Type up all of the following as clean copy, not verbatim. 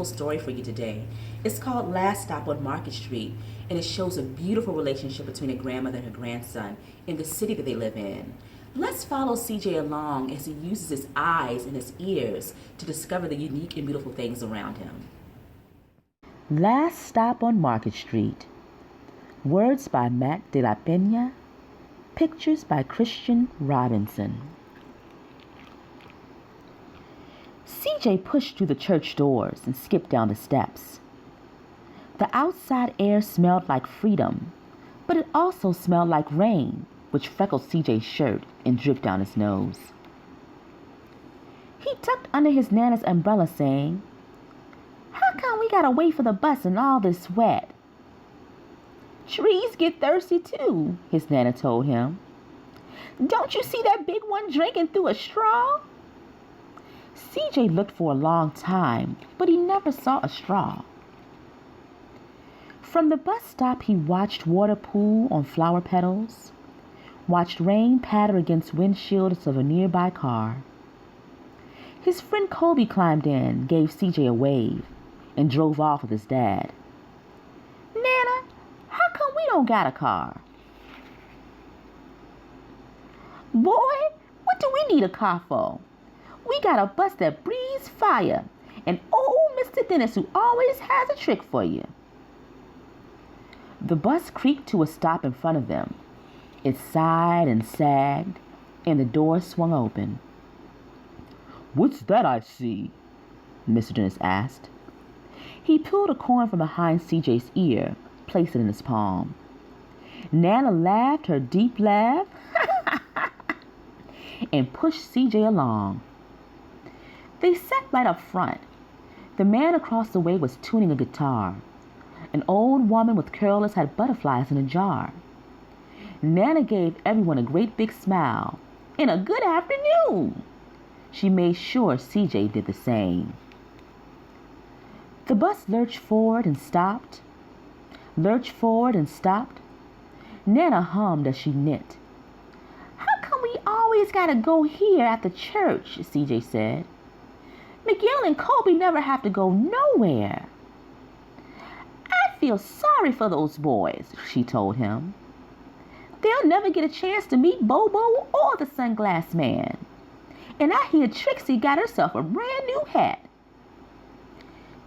beautiful story for you today. It's called Last Stop on Market Street, and it shows a beautiful relationship between a grandmother and her grandson in the city that they live in. Let's follow CJ along as he uses his eyes and his ears to discover the unique and beautiful things around him. Last Stop on Market Street. Words by Matt de la Peña. Pictures by Christian Robinson. CJ pushed through the church doors and skipped down the steps. The outside air smelled like freedom, but it also smelled like rain, which freckled CJ's shirt and dripped down his nose. He tucked under his Nana's umbrella, saying, "How come we gotta wait for the bus in all this wet?" "Trees get thirsty too," his Nana told him. "Don't you see that big one drinking through a straw?" CJ looked for a long time, but he never saw a straw. From the bus stop, he watched water pool on flower petals, watched rain patter against windshields of a nearby car. His friend Colby climbed in, gave CJ a wave, and drove off with his dad. "Nana, how come we don't got a car?" "Boy, what do we need a car for? We got a bus that breathes fire, and old Mr. Dennis who always has a trick for you." The bus creaked to a stop in front of them. It sighed and sagged, and the door swung open. "What's that I see?" Mr. Dennis asked. He pulled a coin from behind CJ's ear, placed it in his palm. Nana laughed her deep laugh and pushed CJ along. They sat right up front. The man across the way was tuning a guitar. An old woman with curlers had butterflies in a jar. Nana gave everyone a great big smile and a good afternoon. She made sure CJ did the same. The bus lurched forward and stopped. Lurched forward and stopped. Nana hummed as she knit. "How come we always gotta go here after church?" CJ said. "Miguel and Colby never have to go nowhere." "I feel sorry for those boys," she told him. "They'll never get a chance to meet Bobo or the Sunglass Man. And I hear Trixie got herself a brand new hat."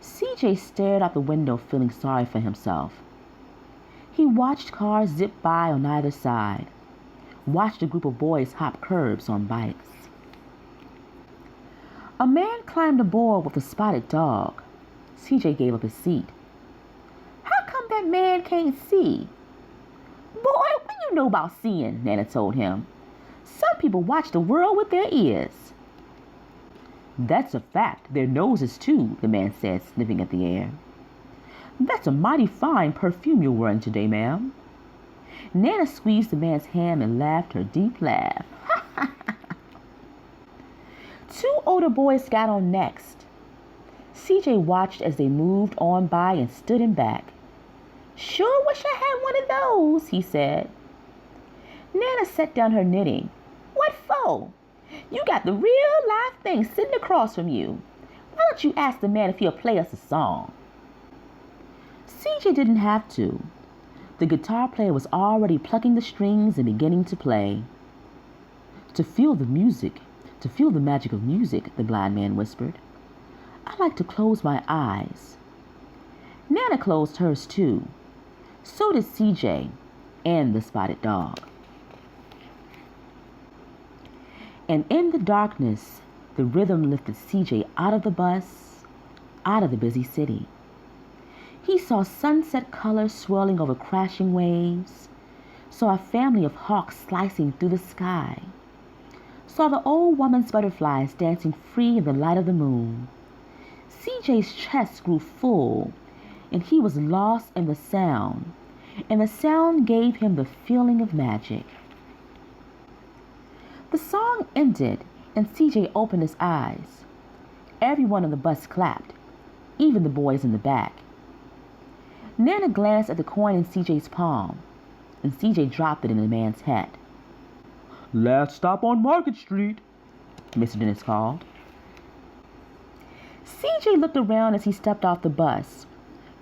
CJ stared out the window, feeling sorry for himself. He watched cars zip by on either side, watched a group of boys hop curbs on bikes. A man climbed aboard with a spotted dog. CJ gave up his seat. "How come that man can't see?" "Boy, what do you know about seeing?" Nana told him. "Some people watch the world with their ears." "That's a fact. Their noses, too," the man said, sniffing at the air. "That's a mighty fine perfume you're wearing today, ma'am." Nana squeezed the man's hand and laughed her deep laugh. Two older boys got on next. CJ watched as they moved on by and stood him back. "Sure wish I had one of those," he said. Nana set down her knitting. "What for? You got the real live thing sitting across from you. Why don't you ask the man if he'll play us a song?" CJ didn't have to. The guitar player was already plucking the strings and beginning to play. To feel the magic of music," the blind man whispered. "I like to close my eyes." Nana closed hers too. So did CJ and the spotted dog. And in the darkness, the rhythm lifted CJ out of the bus, out of the busy city. He saw sunset colors swirling over crashing waves, saw a family of hawks slicing through the sky, saw the old woman's butterflies dancing free in the light of the moon. CJ's chest grew full, and he was lost in the sound, and the sound gave him the feeling of magic. The song ended, and CJ opened his eyes. Everyone on the bus clapped, even the boys in the back. Nana glanced at the coin in CJ's palm, and CJ dropped it in the man's hat. "Last stop on Market Street," Mr. Dennis called. CJ looked around as he stepped off the bus.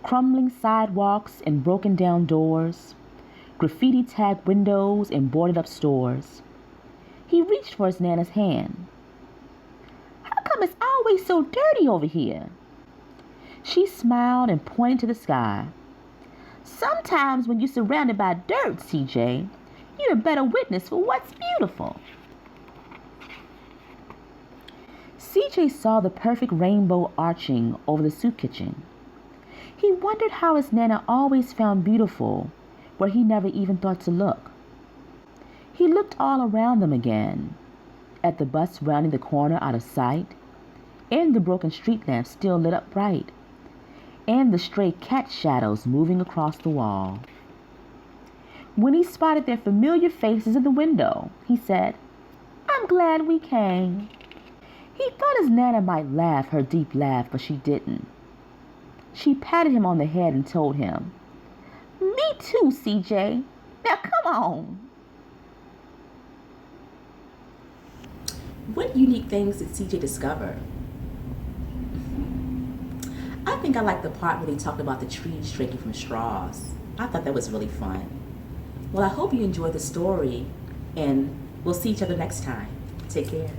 Crumbling sidewalks and broken down doors, graffiti tagged windows and boarded up stores. He reached for his Nana's hand. "How come it's always so dirty over here?" She smiled and pointed to the sky. "Sometimes when you're surrounded by dirt, CJ, you're a better witness for what's beautiful." CJ saw the perfect rainbow arching over the soup kitchen. He wondered how his Nana always found beautiful where he never even thought to look. He looked all around them again, at the bus rounding the corner out of sight, and the broken street lamp still lit up bright, and the stray cat shadows moving across the wall. When he spotted their familiar faces in the window, he said, "I'm glad we came." He thought his Nana might laugh her deep laugh, but she didn't. She patted him on the head and told him, "Me too, CJ. Now come on." What unique things did CJ discover? I think I liked the part where they talked about the trees drinking from straws. I thought that was really fun. Well, I hope you enjoyed the story, and we'll see each other next time. Take care.